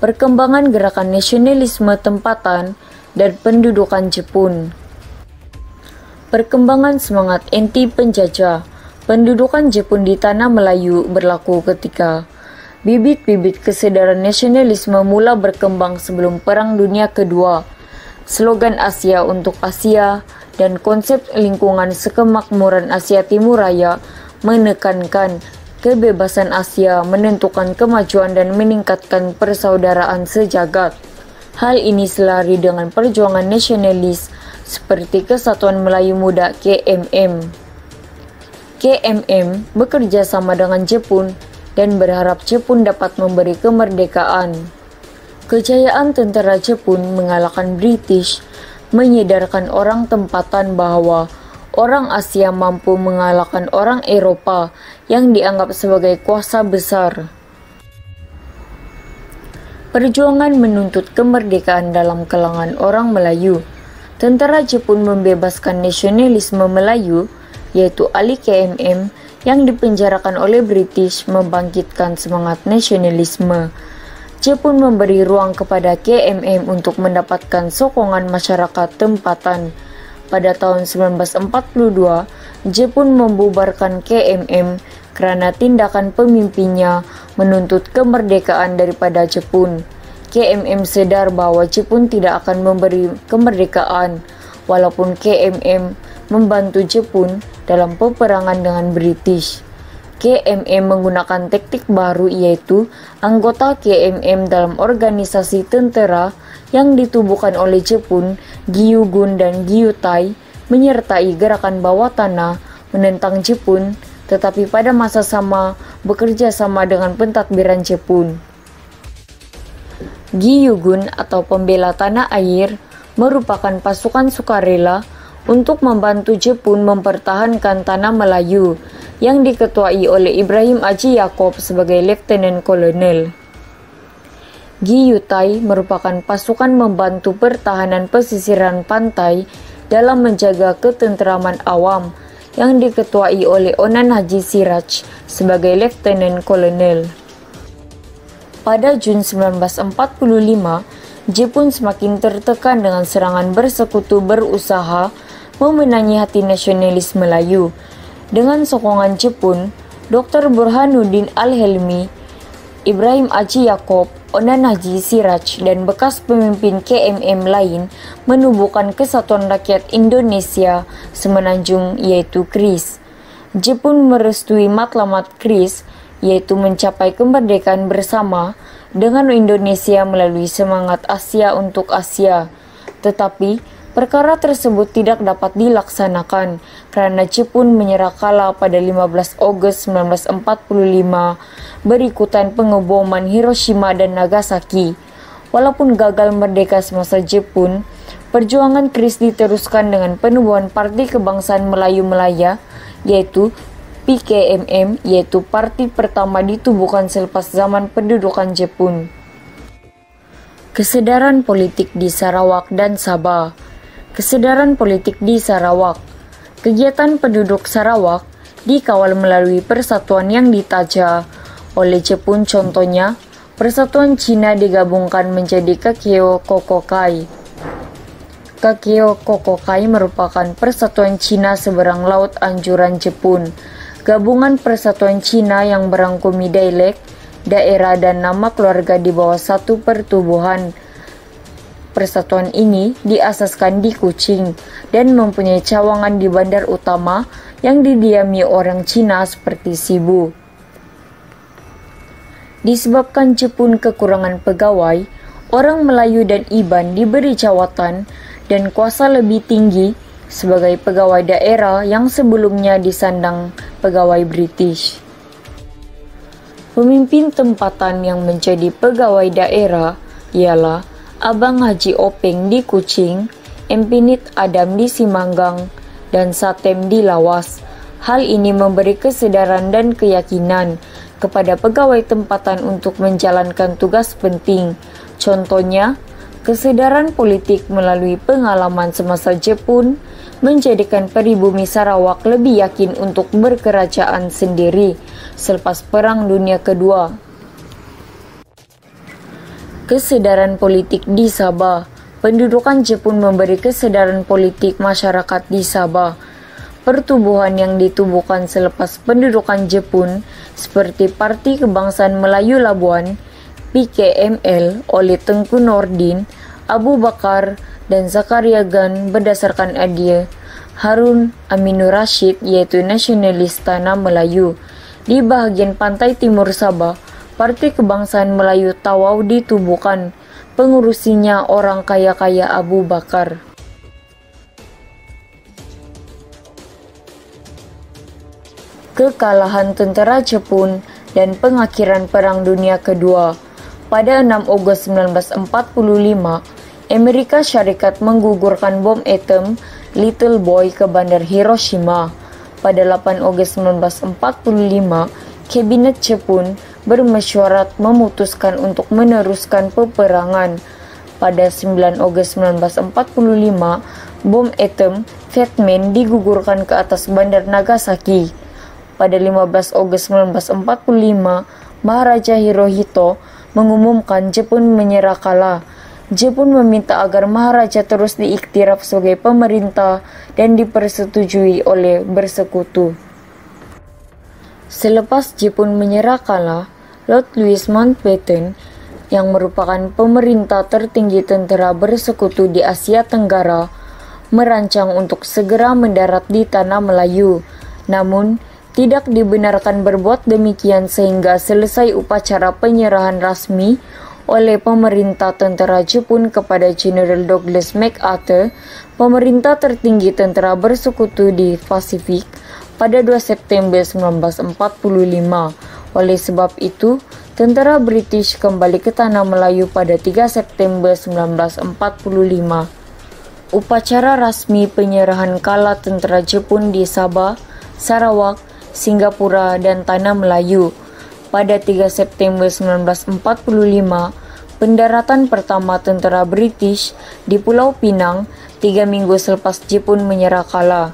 perkembangan gerakan nasionalisme tempatan dan pendudukan Jepun. Perkembangan semangat anti penjajah pendudukan Jepun di tanah Melayu berlaku ketika bibit-bibit kesadaran nasionalisme mula berkembang sebelum Perang Dunia Kedua. Slogan Asia untuk Asia dan konsep lingkungan sekemakmuran Asia Timur Raya menekankan kebebasan Asia menentukan kemajuan dan meningkatkan persaudaraan sejagat. Hal ini selari dengan perjuangan nasionalis seperti Kesatuan Melayu Muda KMM. KMM bekerja sama dengan Jepun dan berharap Jepun dapat memberi kemerdekaan. Kejayaan tentara Jepun mengalahkan British menyadarkan orang tempatan bahwa orang Asia mampu mengalahkan orang Eropa yang dianggap sebagai kuasa besar. Perjuangan menuntut kemerdekaan dalam kalangan orang Melayu. Tentara Jepun membebaskan nasionalisme Melayu, yaitu Ali KMM, yang dipenjarakan oleh British membangkitkan semangat nasionalisme. Jepun memberi ruang kepada KMM untuk mendapatkan sokongan masyarakat tempatan. Pada tahun 1942, Jepun membubarkan KMM karena tindakan pemimpinnya menuntut kemerdekaan daripada Jepun. KMM sadar bahwa Jepun tidak akan memberi kemerdekaan, walaupun KMM membantu Jepun dalam peperangan dengan British. KMM menggunakan taktik baru, yaitu anggota KMM dalam organisasi tentara yang ditubuhkan oleh Jepun, Gyugun dan Gyutai, menyertai gerakan bawah tanah menentang Jepun, tetapi pada masa sama bekerja sama dengan pentadbiran Jepun. Gyugun atau pembela tanah air merupakan pasukan sukarela untuk membantu Jepun mempertahankan tanah Melayu yang diketuai oleh Ibrahim Haji Yaakob sebagai Letnan Kolonel. Gyutai merupakan pasukan membantu pertahanan pesisiran pantai dalam menjaga ketentraman awam yang diketuai oleh Onan Haji Siraj sebagai Letnan Kolonel. Pada Jun 1945, Jepun semakin tertekan dengan serangan bersekutu berusaha memenangi hati nasionalis Melayu. Dengan sokongan Jepun, Dr. Burhanuddin Al-Helmi, Ibrahim Haji Yaakob, Onan Haji Siraj, dan bekas pemimpin KMM lain menubuhkan Kesatuan Rakyat Indonesia Semenanjung, yaitu KRIS. Jepun merestui matlamat KRIS, yaitu mencapai kemerdekaan bersama dengan Indonesia melalui semangat Asia untuk Asia. Tetapi perkara tersebut tidak dapat dilaksanakan karena Jepun menyerah kalah pada 15 Agustus 1945 berikutan pengeboman Hiroshima dan Nagasaki. Walaupun gagal merdeka semasa Jepun, perjuangan KRIS diteruskan dengan penubuhan Parti Kebangsaan Melayu Malaya, yaitu PKMM, yaitu parti pertama ditubuhkan selepas zaman pendudukan Jepun. Kesadaran politik di Sarawak dan Sabah. Kesadaran politik di Sarawak. Kegiatan penduduk Sarawak dikawal melalui persatuan yang ditaja oleh Jepun, contohnya Persatuan Cina digabungkan menjadi Kakeo Kokokai. Kakeo Kokokai merupakan persatuan Cina seberang laut anjuran Jepun. Gabungan persatuan Cina yang merangkumi dialek, daerah, dan nama keluarga di bawah satu pertubuhan. Persatuan ini diasaskan di Kuching dan mempunyai cawangan di bandar utama yang didiami orang Cina seperti Cebu. Disebabkan Jepun kekurangan pegawai, orang Melayu dan Iban diberi jawatan dan kuasa lebih tinggi sebagai pegawai daerah yang sebelumnya disandang pegawai British. Pemimpin tempatan yang menjadi pegawai daerah ialah Abang Haji Openg di Kuching, Empinit Adam di Simanggang, dan Satem di Lawas. Hal ini memberi kesadaran dan keyakinan kepada pegawai tempatan untuk menjalankan tugas penting. Contohnya, kesadaran politik melalui pengalaman semasa Jepun menjadikan pribumi Sarawak lebih yakin untuk berkerajaan sendiri selepas Perang Dunia Kedua. Kesadaran politik di Sabah. Pendudukan Jepun memberi kesadaran politik masyarakat di Sabah. Pertubuhan yang ditubuhkan selepas pendudukan Jepun seperti Parti Kebangsaan Melayu Labuan (PKML) oleh Tengku Nordin, Abu Bakar, dan Zakaria Gan berdasarkan idea Harun Aminur Rasyid yaitu nasionalis tanah Melayu. Di bahagian pantai timur Sabah, Parti Kebangsaan Melayu Tawau ditubuhkan. Pengurusinya orang kaya-kaya Abu Bakar. Kekalahan tentara Jepun dan pengakhiran Perang Dunia Kedua. Pada 6 Agustus 1945, Amerika Syarikat menggugurkan bom atom Little Boy ke bandar Hiroshima. Pada 8 Agustus 1945, Kabinet Jepun bermesyuarat memutuskan untuk meneruskan peperangan. Pada 9 Agustus 1945, bom atom Fat Man digugurkan ke atas bandar Nagasaki. Pada 15 Agustus 1945, Maharaja Hirohito mengumumkan Jepun menyerah kalah. Jepun meminta agar Maharaja terus diiktiraf sebagai pemerintah dan dipersetujui oleh bersekutu. Selepas Jepun menyerah kalah, Lord Louis Mountbatten, yang merupakan pemerintah tertinggi tentara bersekutu di Asia Tenggara, merancang untuk segera mendarat di tanah Melayu. Namun, tidak dibenarkan berbuat demikian sehingga selesai upacara penyerahan rasmi oleh pemerintah tentara Jepun kepada Jenderal Douglas MacArthur, pemerintah tertinggi tentara bersekutu di Pasifik, pada 2 September 1945. Oleh sebab itu, tentara British kembali ke tanah Melayu pada 3 September 1945. Upacara rasmi penyerahan kala tentara Jepun di Sabah, Sarawak, Singapura, dan tanah Melayu. Pada 3 September 1945, pendaratan pertama tentara British di Pulau Pinang 3 minggu selepas Jepun menyerah kalah.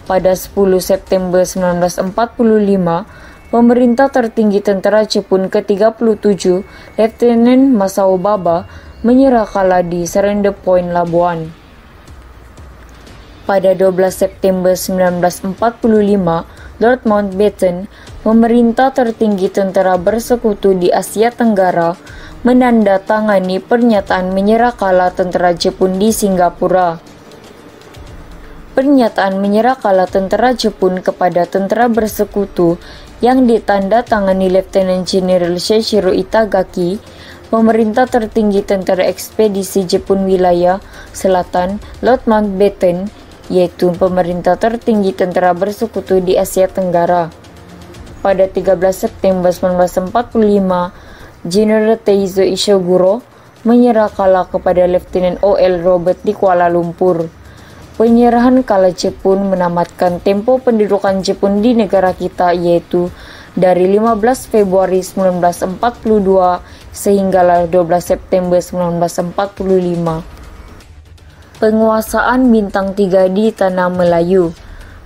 Pada 10 September 1945, pemerintah tertinggi tentara Jepun ke-37, Letnan Masao Baba, menyerah kalah di Surrender Point, Labuan. Pada 12 September 1945, Lord Mountbatten, pemerintah tertinggi tentara bersekutu di Asia Tenggara, menandatangani pernyataan menyerah kalah tentara Jepun di Singapura. Pernyataan menyerah kalah tentara Jepun kepada tentara bersekutu yang ditandatangani Letnan Jeneral Seishiro Itagaki, pemerintah tertinggi tentara ekspedisi Jepun wilayah selatan, Lord Mountbatten, yaitu pemerintah tertinggi tentara bersekutu di Asia Tenggara. Pada 13 September 1945, Jenderal Teizo Ishiguro menyerah kalah kepada Letnan O.L. Robert di Kuala Lumpur. Penyerahan kalah Jepun menamatkan tempo pendudukan Jepun di negara kita, yaitu dari 15 Februari 1942 sehingga 12 September 1945. Penguasaan Bintang 3 di Tanah Melayu.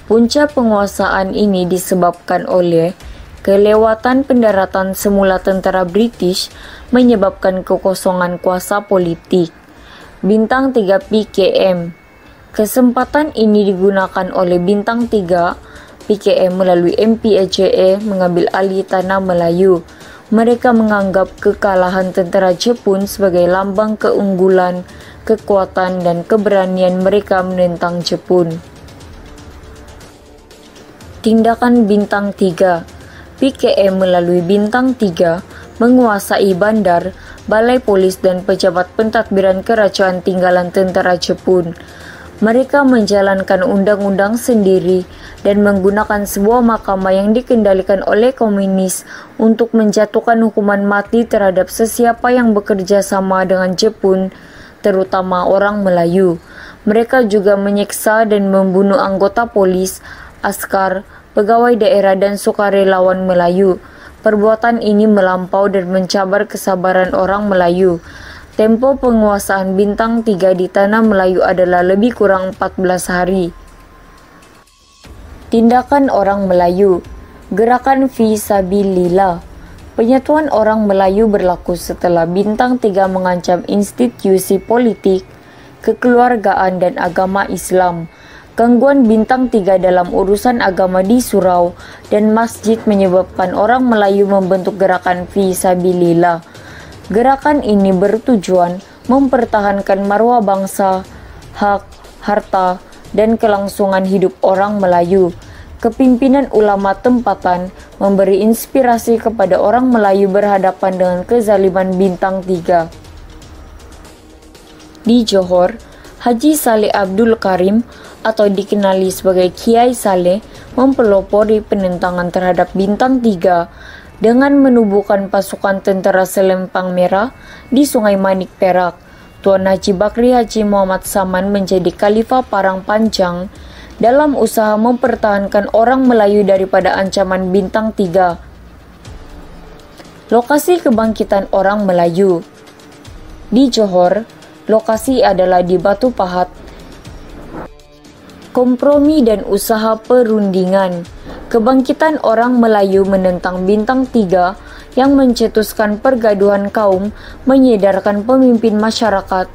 Punca penguasaan ini disebabkan oleh kelewatan pendaratan semula tentara British menyebabkan kekosongan kuasa politik. Bintang 3 PKM. Kesempatan ini digunakan oleh Bintang 3 PKM melalui MPAJE mengambil alih Tanah Melayu. Mereka menganggap kekalahan tentara Jepun sebagai lambang keunggulan, kekuatan, dan keberanian mereka menentang Jepun. Tindakan Bintang 3. PKM melalui Bintang 3 menguasai bandar, balai polis, dan pejabat pentadbiran kerajaan tinggalan tentara Jepun. Mereka menjalankan undang-undang sendiri dan menggunakan sebuah mahkamah yang dikendalikan oleh komunis untuk menjatuhkan hukuman mati terhadap sesiapa yang bekerja sama dengan Jepun, terutama orang Melayu. Mereka juga menyiksa dan membunuh anggota polis, askar, pegawai daerah, dan sukarelawan Melayu. Perbuatan ini melampau dan mencabar kesabaran orang Melayu. Tempo penguasaan Bintang 3 di Tanah Melayu adalah lebih kurang 14 hari. Tindakan orang Melayu. Gerakan Fisabilillah. Penyatuan orang Melayu berlaku setelah Bintang 3 mengancam institusi politik, kekeluargaan dan agama Islam. Gangguan Bintang 3 dalam urusan agama di surau dan masjid menyebabkan orang Melayu membentuk gerakan Fisabilillah. Gerakan ini bertujuan mempertahankan marwah bangsa, hak, harta, dan kelangsungan hidup orang Melayu. Kepimpinan ulama tempatan memberi inspirasi kepada orang Melayu berhadapan dengan kezaliman Bintang 3. Di Johor, Haji Saleh Abdul Karim atau dikenali sebagai Kiai Saleh mempelopori penentangan terhadap Bintang 3 dengan menubuhkan pasukan tentara Selempang Merah di Sungai Manik, Perak. Tuan Haji Bakri Haji Muhammad Saman menjadi Khalifah Parang Panjang dalam usaha mempertahankan orang Melayu daripada ancaman Bintang 3. Lokasi kebangkitan orang Melayu di Johor, lokasi adalah di Batu Pahat. Kompromi dan usaha perundingan. Kebangkitan orang Melayu menentang Bintang 3 yang mencetuskan pergaduhan kaum, menyedarkan pemimpin masyarakat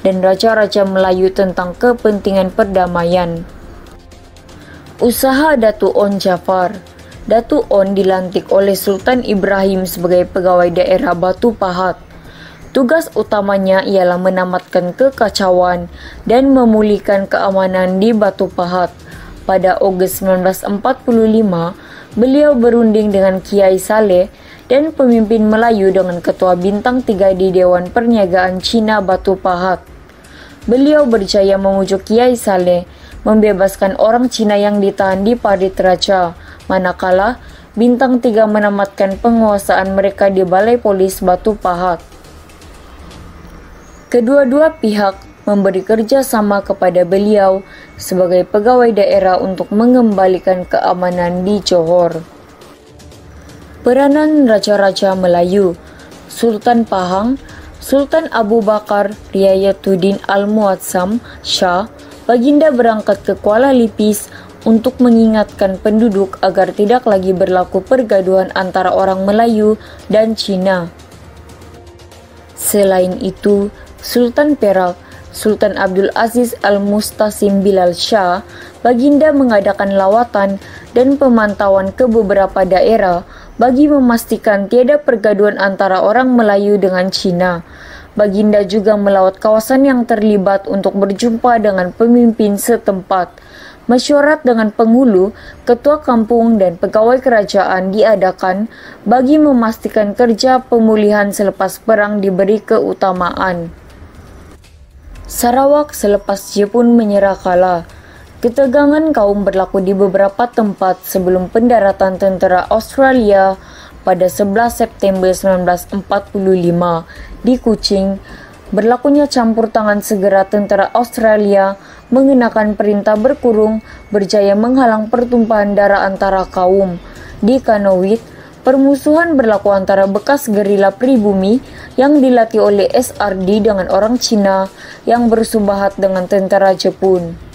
dan raja-raja Melayu tentang kepentingan perdamaian. Usaha Datu On Jafar. Datu On dilantik oleh Sultan Ibrahim sebagai pegawai daerah Batu Pahat. Tugas utamanya ialah menamatkan kekacauan dan memulihkan keamanan di Batu Pahat. Pada Ogos 1945, beliau berunding dengan Kiai Saleh dan pemimpin Melayu dengan Ketua Bintang 3 di Dewan Perniagaan Cina Batu Pahat. Beliau berjaya memujuk Kiai Saleh membebaskan orang Cina yang ditahan di Parit Raja, manakala Bintang 3 menamatkan penguasaan mereka di Balai Polis Batu Pahat. Kedua-dua pihak memberi kerjasama kepada beliau sebagai pegawai daerah untuk mengembalikan keamanan di Johor. Peranan Raja-Raja Melayu. Sultan Pahang, Sultan Abu Bakar Riayatuddin Al-Muazzam Shah, Baginda berangkat ke Kuala Lipis untuk mengingatkan penduduk agar tidak lagi berlaku pergaduhan antara orang Melayu dan Cina. Selain itu, Sultan Perak, Sultan Abdul Aziz Al-Mustasim Bilal Shah, Baginda mengadakan lawatan dan pemantauan ke beberapa daerah bagi memastikan tiada pergaduhan antara orang Melayu dengan Cina. Baginda juga melawat kawasan yang terlibat untuk berjumpa dengan pemimpin setempat. Mesyuarat dengan penghulu, ketua kampung dan pegawai kerajaan diadakan bagi memastikan kerja pemulihan selepas perang diberi keutamaan. Sarawak selepas Jepun menyerah kalah. Ketegangan kaum berlaku di beberapa tempat sebelum pendaratan tentera Australia pada 11 September 1945 di Kuching. Berlakunya campur tangan segera tentera Australia mengenakan perintah berkurung berjaya menghalang pertumpahan darah antara kaum. Di Kanowit, permusuhan berlaku antara bekas gerila pribumi yang dilatih oleh SRD dengan orang Cina yang bersubahat dengan tentera Jepun.